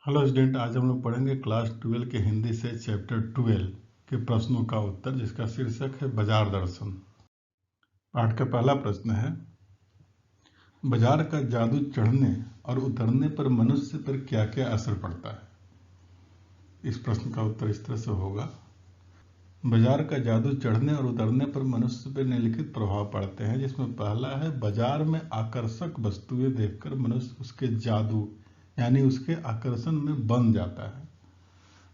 Hello student, आज हम लोग पढ़ेंगे क्लास 12 के हिंदी से चैप्टर 12 के प्रश्नों का उत्तर, जिसका शीर्षक है बाजार दर्शन। पाठ का पहला प्रश्न है, बाजार का जादू चढ़ने और उतरने पर मनुष्य पर क्या क्या असर पड़ता है। इस प्रश्न का उत्तर इस तरह से होगा, बाजार का जादू चढ़ने और उतरने पर मनुष्य पर निम्नलिखित प्रभाव पड़ते हैं, जिसमें पहला है बाजार में आकर्षक वस्तुएं देखकर मनुष्य उसके जादू यानी उसके आकर्षण में बंध जाता है।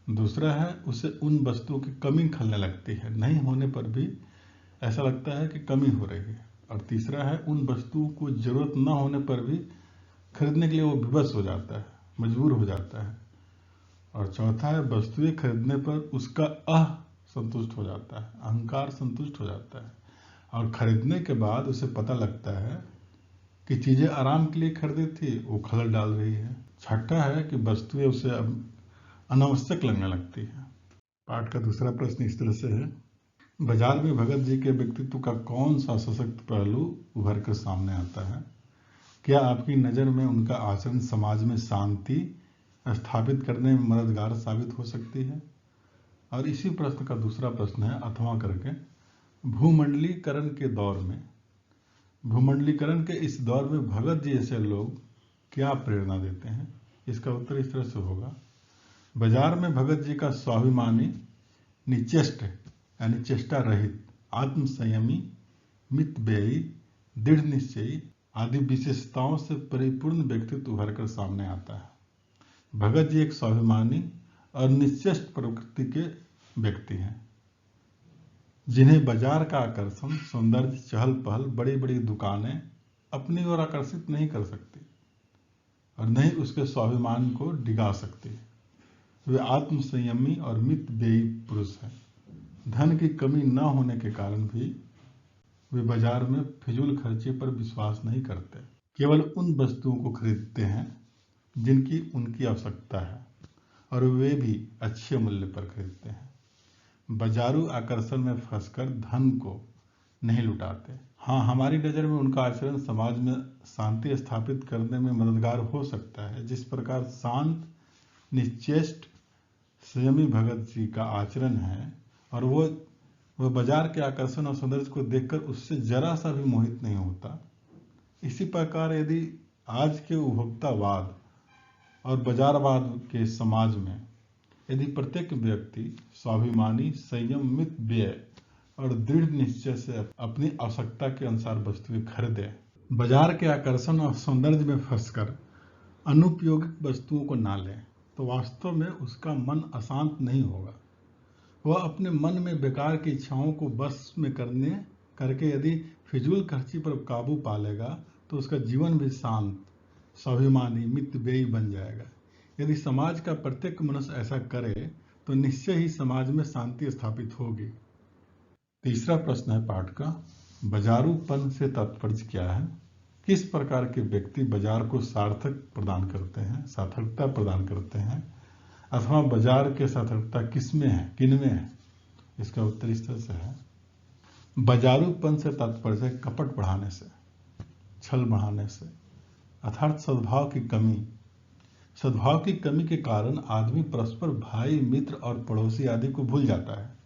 दूसरा है उसे उन वस्तुओं की कमी खलने लगती है, नहीं होने पर भी ऐसा लगता है कि कमी हो रही है। और तीसरा है उन वस्तुओं को जरूरत न होने पर भी खरीदने के लिए वो विवश हो जाता है, मजबूर हो जाता है। और चौथा है वस्तुएं खरीदने पर उसका संतुष्ट हो जाता है, अहंकार संतुष्ट हो जाता है और खरीदने के बाद उसे पता लगता है कि चीजें आराम के लिए खरीदी थी वो खलल डाल रही है। छठा है कि वस्तुएं उसे अनावश्यक लगने लगती है। पाठ का दूसरा प्रश्न इस तरह से है, बाजार में भगत जी के व्यक्तित्व का कौन सा सशक्त पहलू उभर कर सामने आता है? क्या आपकी नज़र में उनका आचरण समाज में शांति स्थापित करने में मददगार साबित हो सकती है? और इसी प्रश्न का दूसरा प्रश्न है, अथवा करके भूमंडलीकरण के इस दौर में भगत जी जैसे लोग क्या प्रेरणा देते हैं? इसका उत्तर इस तरह से होगा, बाजार में भगत जी का स्वाभिमानी, निश्चेष्ट यानी चेष्टा रहित, आत्म संयमी, मितव्ययी, दृढ़ निश्चयी आदि विशेषताओं से परिपूर्ण व्यक्तित्व उभर कर सामने आता है। भगत जी एक स्वाभिमानी और निश्चेष्ट प्रकृति के व्यक्ति हैं, जिन्हें बाजार का आकर्षण, सौंदर्य, चहल पहल, बड़ी बड़ी दुकानें अपनी ओर आकर्षित नहीं कर सकती और न ही उसके स्वाभिमान को डिगा सकती। वे आत्म संयमी और मितव्ययी पुरुष हैं। धन की कमी न होने के कारण भी वे बाजार में फिजूल खर्ची पर विश्वास नहीं करते, केवल उन वस्तुओं को खरीदते हैं जिनकी उनकी आवश्यकता है और वे भी अच्छे मूल्य पर खरीदते हैं। बाजारू आकर्षण में फंसकर धन को नहीं लुटाते। हाँ, हमारी नज़र में उनका आचरण समाज में शांति स्थापित करने में मददगार हो सकता है। जिस प्रकार शांत, निश्चेष्ट, संयमी भगत जी का आचरण है और वह बाजार के आकर्षण और सौंदर्य को देखकर उससे जरा सा भी मोहित नहीं होता, इसी प्रकार यदि आज के उपभोक्तावाद और बाजारवाद के समाज में यदि प्रत्येक व्यक्ति स्वाभिमानी, संयमित, व्यय और दृढ़ निश्चय से अपनी आवश्यकता के अनुसार वस्तुएं खरीदे, बाजार के आकर्षण और सौंदर्य में फंसकर अनुपयोगिक वस्तुओं को ना लें, तो वास्तव में उसका मन अशांत नहीं होगा। वह अपने मन में बेकार की इच्छाओं को बस में करके यदि फिजूल खर्ची पर काबू पा लेगा तो उसका जीवन भी शांत, स्वाभिमानी, मितव्ययी बन जाएगा। यदि समाज का प्रत्येक मनुष्य ऐसा करे तो निश्चय ही समाज में शांति स्थापित होगी। तीसरा प्रश्न है पाठ का, बाजारूपन से तात्पर्य क्या है? किस प्रकार के व्यक्ति बाजार को सार्थकता प्रदान करते हैं अथवा बाजार के सार्थकता किनमें है? इसका उत्तर इस तरह से है, बाजारूपन से तात्पर्य है कपट बढ़ाने से, छल बढ़ाने से, अर्थात सद्भाव की कमी के कारण आदमी परस्पर भाई, मित्र और पड़ोसी आदि को भूल जाता है।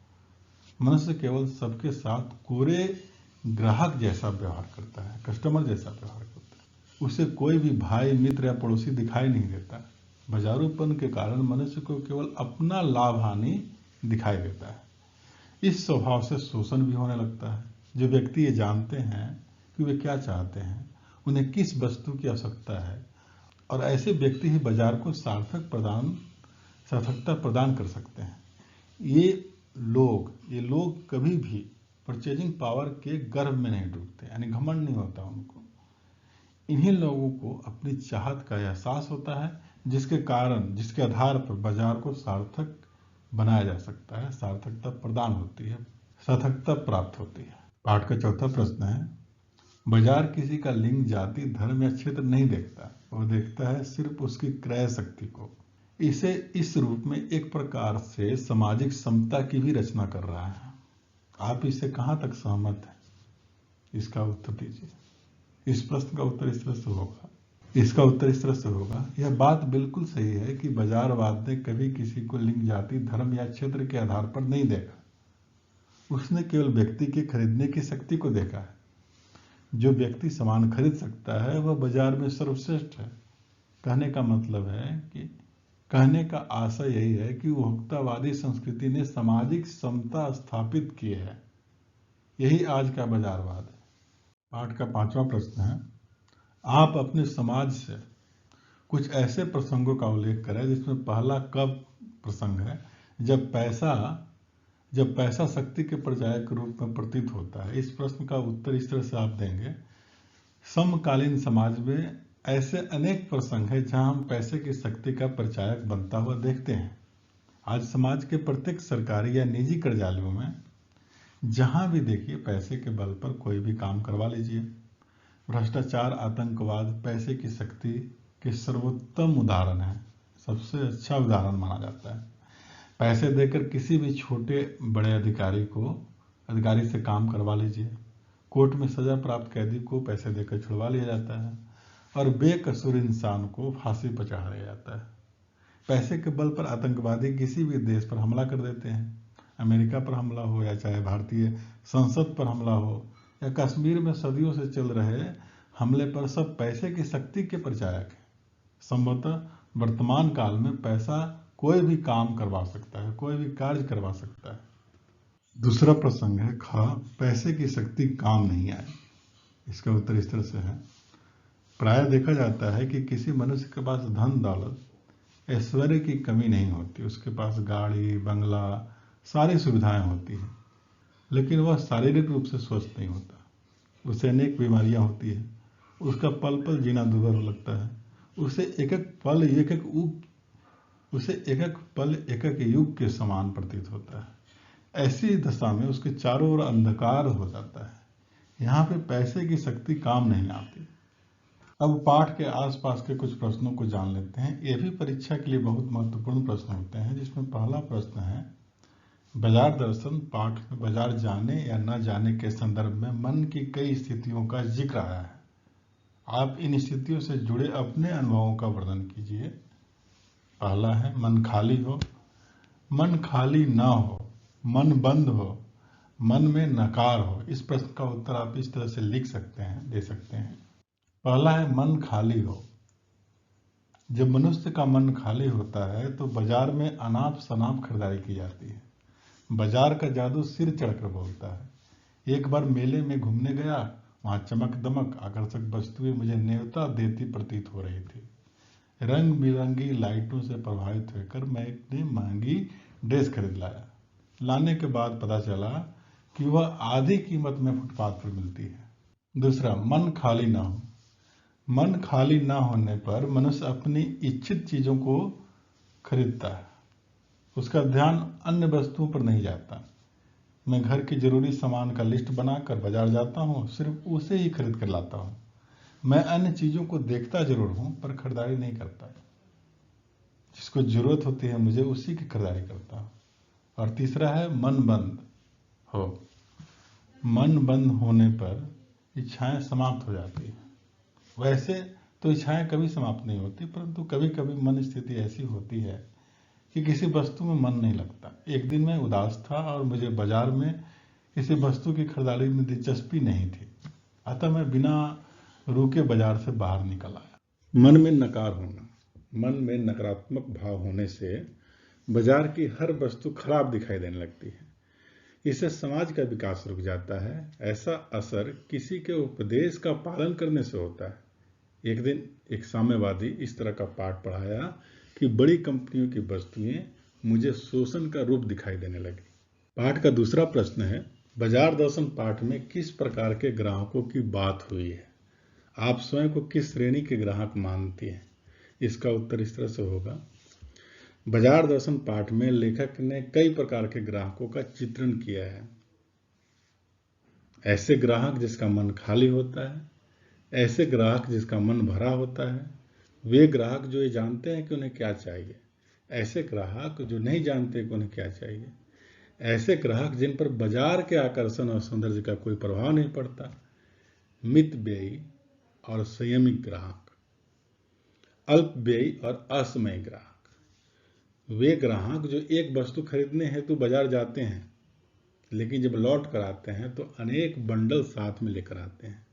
मनुष्य केवल सबके साथ कोरे ग्राहक जैसा व्यवहार करता है, कस्टमर जैसा व्यवहार करता है, उसे कोई भी भाई, मित्र या पड़ोसी दिखाई नहीं देता। बाजारूपन के कारण मनुष्य को केवल अपना लाभ हानि दिखाई देता है। इस स्वभाव से शोषण भी होने लगता है। जो व्यक्ति ये जानते हैं कि वे क्या चाहते हैं, उन्हें किस वस्तु की आवश्यकता है, और ऐसे व्यक्ति ही बाजार को सार्थकता प्रदान कर सकते हैं। ये लोग कभी भी परचेजिंग पावर के गर्भ में नहीं डूबते, यानी घमंड नहीं होता उनको। इन्हीं लोगों को अपनी चाहत का एहसास होता है, जिसके आधार पर बाजार को सार्थक बनाया जा सकता है, सार्थकता प्रदान होती है, सार्थकता प्राप्त होती है। पाठ का चौथा प्रश्न है, बाजार किसी का लिंग, जाति, धर्म या क्षेत्र नहीं देखता, वह देखता है सिर्फ उसकी क्रय शक्ति को। इसे इस रूप में एक प्रकार से सामाजिक समता की भी रचना कर रहा है। आप इससे कहां तक सहमत हैं? इसका उत्तर दीजिए। इस प्रश्न का उत्तर इस तरह से होगा, इसका उत्तर इस तरह से होगा, यह बात बिल्कुल सही है कि बाजारवाद ने कभी किसी को लिंग, जाति, धर्म या क्षेत्र के आधार पर नहीं देखा। उसने केवल व्यक्ति के खरीदने की शक्ति को देखा है। जो व्यक्ति सामान खरीद सकता है वह बाजार में सर्वश्रेष्ठ है। कहने का मतलब है कि कहने का आशय यही है कि उपभोक्तावादी संस्कृति ने सामाजिक समता स्थापित की है। यही आज का बाजारवाद है। पाठ का 5वां प्रश्न है, आप अपने समाज से कुछ ऐसे प्रसंगों का उल्लेख करें जिसमें पहला कब प्रसंग है जब पैसा शक्ति के परिचायक के रूप में प्रतीत होता है। इस प्रश्न का उत्तर इस तरह से आप देंगे, समकालीन समाज में ऐसे अनेक प्रसंग हैं जहां हम पैसे की शक्ति का परिचायक बनता हुआ देखते हैं। आज समाज के प्रत्येक सरकारी या निजी कार्यालयों में जहां भी देखिए पैसे के बल पर कोई भी काम करवा लीजिए। भ्रष्टाचार, आतंकवाद पैसे की शक्ति के सर्वोत्तम उदाहरण है, सबसे अच्छा उदाहरण माना जाता है। पैसे देकर किसी भी छोटे बड़े अधिकारी से काम करवा लीजिए। कोर्ट में सजा प्राप्त कैदी को पैसे देकर छुड़वा लिया जाता है और बेकसूर इंसान को फांसी पर चढ़ा दिया जाता है। पैसे के बल पर आतंकवादी किसी भी देश पर हमला कर देते हैं। अमेरिका पर हमला हो या चाहे भारतीय संसद पर हमला हो या कश्मीर में सदियों से चल रहे हमले पर, सब पैसे की शक्ति के परिचायक है। संभवतः वर्तमान काल में पैसा कोई भी काम करवा सकता है, कोई भी कार्य करवा सकता है। दूसरा प्रसंग है पैसे की शक्ति काम नहीं आई। इसका उत्तर इस तरह से है, प्रायः देखा जाता है कि किसी मनुष्य के पास धन दौलत ऐश्वर्य की कमी नहीं होती। उसके पास गाड़ी, बंगला, सारी सुविधाएं होती हैं, लेकिन वह शारीरिक रूप से स्वस्थ नहीं होता। उसे अनेक बीमारियां होती है। उसका पल पल जीना दुर्भर लगता है। उसे एक एक युग के समान प्रतीत होता है। ऐसी दशा में उसके चारों ओर अंधकार हो जाता है। यहाँ पे पैसे की शक्ति काम नहीं आती। अब पाठ के आसपास के कुछ प्रश्नों को जान लेते हैं। ये भी परीक्षा के लिए बहुत महत्वपूर्ण प्रश्न होते हैं, जिसमें पहला प्रश्न है, बाजार दर्शन पाठ में बाजार जाने या न जाने के संदर्भ में मन की कई स्थितियों का जिक्र आया है। आप इन स्थितियों से जुड़े अपने अनुभवों का वर्णन कीजिए। पहला है, मन खाली हो, मन खाली ना हो, मन बंद हो, मन में नकार हो। इस प्रश्न का उत्तर आप इस तरह से लिख सकते हैं, दे सकते हैं। पहला है, मन खाली हो। जब मनुष्य का मन खाली होता है तो बाजार में अनाप शनाप खरीदारी की जाती है। बाजार का जादू सिर चढ़कर बोलता है। एक बार मेले में घूमने गया, वहां चमक दमक आकर्षक वस्तुएं मुझे न्योता देती प्रतीत हो रही थी। रंग बिरंगी लाइटों से प्रभावित होकर मैं एक महंगी ड्रेस खरीद लाया। लाने के बाद पता चला कि वह आधी कीमत में फुटपाथ पर मिलती है। दूसरा, मन खाली ना हो। मन खाली ना होने पर मनुष्य अपनी इच्छित चीजों को खरीदता है। उसका ध्यान अन्य वस्तुओं पर नहीं जाता। मैं घर के जरूरी सामान का लिस्ट बनाकर बाजार जाता हूँ, सिर्फ उसे ही खरीद कर लाता हूँ। मैं अन्य चीजों को देखता जरूर हूँ पर खरीदारी नहीं करता। जिसको जरूरत होती है मुझे उसी की खरीदारी करता हूँ। और तीसरा है, मन बंद हो। मन बंद होने पर इच्छाएं समाप्त हो जाती है। वैसे तो इच्छाएं कभी समाप्त नहीं होती, परंतु कभी कभी मन स्थिति ऐसी होती है कि किसी वस्तु में मन नहीं लगता। एक दिन मैं उदास था और मुझे बाजार में किसी वस्तु की खरीदारी में दिलचस्पी नहीं थी, अतः मैं बिना रुके बाजार से बाहर निकल आया। मन में नकार होना, मन में नकारात्मक भाव होने से बाजार की हर वस्तु खराब दिखाई देने लगती है। इससे समाज का विकास रुक जाता है। ऐसा असर किसी के उपदेश का पालन करने से होता है। एक दिन एक साम्यवादी इस तरह का पाठ पढ़ाया कि बड़ी कंपनियों की वस्तुएं मुझे शोषण का रूप दिखाई देने लगी। पाठ का दूसरा प्रश्न है, बाजार दर्शन पाठ में किस प्रकार के ग्राहकों की बात हुई है? आप स्वयं को किस श्रेणी के ग्राहक मानती हैं? इसका उत्तर इस तरह से होगा, बाजार दर्शन पाठ में लेखक ने कई प्रकार के ग्राहकों का चित्रण किया है। ऐसे ग्राहक जिसका मन खाली होता है, ऐसे ग्राहक जिसका मन भरा होता है, वे ग्राहक जो ये जानते हैं कि उन्हें क्या चाहिए, ऐसे ग्राहक जो नहीं जानते कि उन्हें क्या चाहिए, ऐसे ग्राहक जिन पर बाजार के आकर्षण और सौंदर्य का कोई प्रभाव नहीं पड़ता, मितव्ययी और संयमित ग्राहक। अल्पव्ययी और असमयी ग्राहक। वे ग्राहक जो एक वस्तु खरीदने हेतु बाजार जाते हैं, लेकिन जब लौट कर आते हैं तो अनेक बंडल साथ में लेकर आते हैं।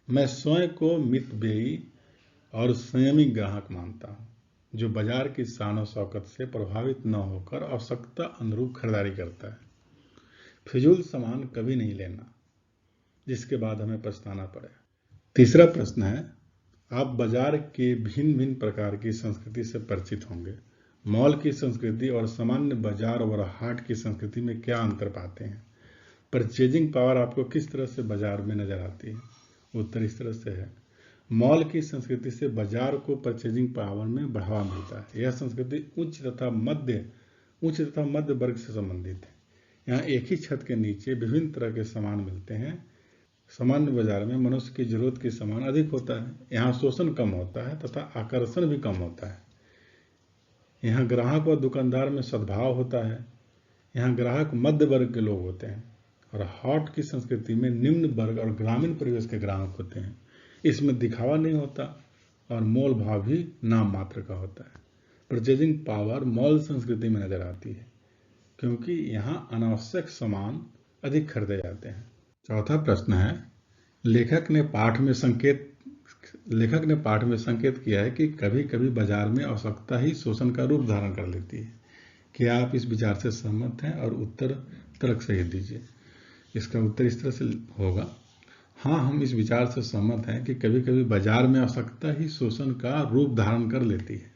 मैं स्वयं को मितव्ययी और संयमी ग्राहक मानता हूँ, जो बाजार की शान शौकत से प्रभावित न होकर आवश्यकता अनुरूप खरीदारी करता है। फिजूल सामान कभी नहीं लेना जिसके बाद हमें पछताना पड़े। तीसरा प्रश्न है, आप बाजार के भिन्न भिन्न प्रकार की संस्कृति से परिचित होंगे। मॉल की संस्कृति और सामान्य बाजार और हाट की संस्कृति में क्या अंतर पाते हैं? परचेजिंग पावर आपको किस तरह से बाजार में नजर आती है? उत्तर इस तरह से है, मॉल की संस्कृति से बाजार को परचेजिंग पावर में बढ़ावा मिलता है। यह संस्कृति उच्च तथा मध्य वर्ग से संबंधित है। यहाँ एक ही छत के नीचे विभिन्न तरह के सामान मिलते हैं। सामान्य बाजार में मनुष्य की जरूरत के सामान अधिक होता है। यहाँ शोषण कम होता है तथा आकर्षण भी कम होता है। यहाँ ग्राहक और दुकानदार में सद्भाव होता है। यहाँ ग्राहक मध्य वर्ग के लोग होते हैं। और हाट की संस्कृति में निम्न वर्ग और ग्रामीण परिवेश के ग्राहक होते हैं। इसमें दिखावा नहीं होता और मोल भाव भी नाम मात्र का होता है। परचेजिंग पावर मॉल संस्कृति में नजर आती है, क्योंकि यहाँ अनावश्यक सामान अधिक खरीदे जाते हैं। चौथा प्रश्न है, लेखक ने पाठ में संकेत किया है कि कभी कभी बाजार में आवश्यकता ही शोषण का रूप धारण कर लेती है। क्या आप इस विचार से सहमत हैं? और उत्तर तर्क सही दीजिए। इसका उत्तर इस तरह से होगा, हाँ, हम इस विचार से सहमत हैं कि कभी कभी बाजार में आवश्यकता ही शोषण का रूप धारण कर लेती है।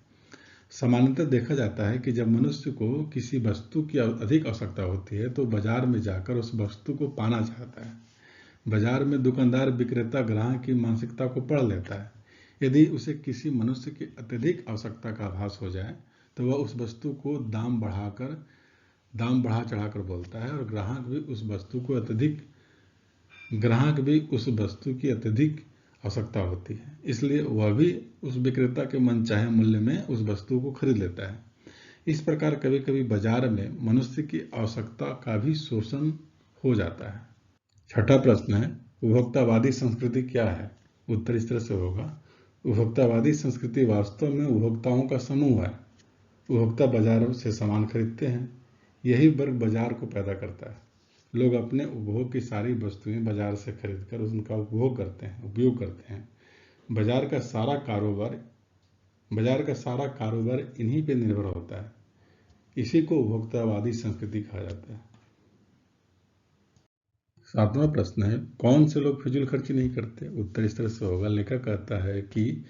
सामान्यतः देखा जाता है कि जब मनुष्य को किसी वस्तु की अधिक आवश्यकता होती है तो बाजार में जाकर उस वस्तु को पाना चाहता है। बाजार में दुकानदार विक्रेता ग्राहक की मानसिकता को पढ़ लेता है। यदि उसे किसी मनुष्य की अत्यधिक आवश्यकता का आभास हो जाए तो वह उस वस्तु को दाम बढ़ा चढ़ाकर बोलता है और ग्राहक भी उस वस्तु की अत्यधिक आवश्यकता होती है, इसलिए वह भी उस विक्रेता के मनचाहे मूल्य में उस वस्तु को खरीद लेता है। इस प्रकार कभी कभी बाजार में मनुष्य की आवश्यकता का भी शोषण हो जाता है। छठा प्रश्न है, उपभोक्तावादी संस्कृति क्या है? उत्तर इस तरह से होगा, उपभोक्तावादी संस्कृति वास्तव में उपभोक्ताओं का समूह है। उपभोक्ता बाजारों से सामान खरीदते हैं। यही वर्ग बाजार को पैदा करता है। लोग अपने उपभोग की सारी वस्तुएं बाजार से खरीदकर उनका उपयोग करते हैं। बाजार का सारा कारोबार इन्हीं पे निर्भर होता है। इसी को उपभोक्तावादी संस्कृति कहा जाता है। सातवां प्रश्न है, कौन से लोग फिजूल खर्ची नहीं करते? उत्तर इस तरह से होगा, लेखक कहता है कि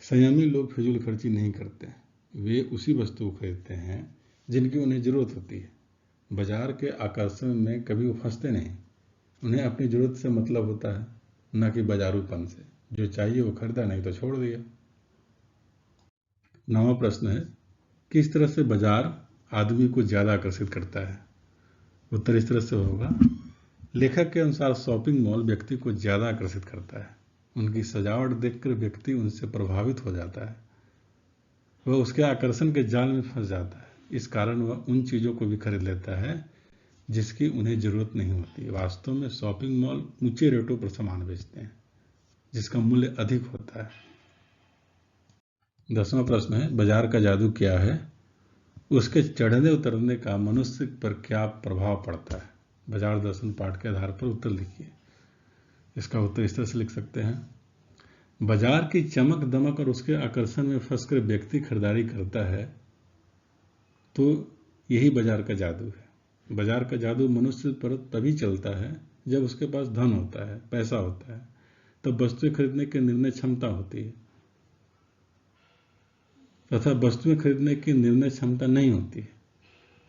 संयमी लोग फिजूल खर्ची नहीं करते। वे उसी वस्तु को खरीदते हैं जिनकी उन्हें जरूरत होती है। बाजार के आकर्षण में कभी वो फंसते नहीं। उन्हें अपनी जरूरत से मतलब होता है, न कि बाजारूपन से। जो चाहिए वो खरीदा, नहीं तो छोड़ दिया। नौवां प्रश्न है, किस तरह से बाजार आदमी को ज्यादा आकर्षित करता है? उत्तर इस तरह से होगा, लेखक के अनुसार शॉपिंग मॉल व्यक्ति को ज्यादा आकर्षित करता है। उनकी सजावट देखकर व्यक्ति उनसे प्रभावित हो जाता है। वह उसके आकर्षण के जाल में फंस जाता है। इस कारण वह उन चीजों को भी खरीद लेता है जिसकी उन्हें जरूरत नहीं होती। वास्तव में शॉपिंग मॉल ऊंचे रेटों पर सामान बेचते हैं जिसका मूल्य अधिक होता है। 10वां प्रश्न है, बाजार का जादू क्या है? उसके चढ़ने उतरने का मनुष्य पर क्या प्रभाव पड़ता है? बाजार दर्शन पाठ के आधार पर उत्तर लिखिए। इसका उत्तर इस तरह से लिख सकते हैं, बाजार की चमक दमक और उसके आकर्षण में फंसकर व्यक्ति खरीदारी करता है तो यही बाजार का जादू है। बाजार का जादू मनुष्य पर तभी चलता है जब उसके पास धन होता है, पैसा होता है, तब वस्तुएं खरीदने की निर्णय क्षमता होती है, तथा वस्तुएं खरीदने की निर्णय क्षमता नहीं होती है।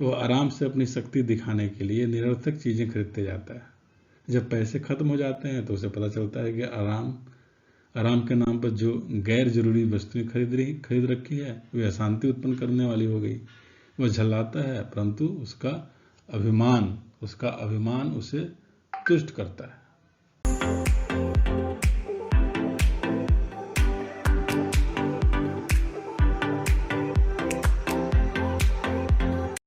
वो आराम से अपनी शक्ति दिखाने के लिए निरर्थक चीजें खरीदते जाता है। जब पैसे खत्म हो जाते हैं तो उसे पता चलता है कि आराम के नाम पर जो गैर जरूरी वस्तुएं खरीद रखी है वे अशांति उत्पन्न करने वाली हो गई। वह झल्लाता है, परंतु उसका अभिमान उसे तुष्ट करता है।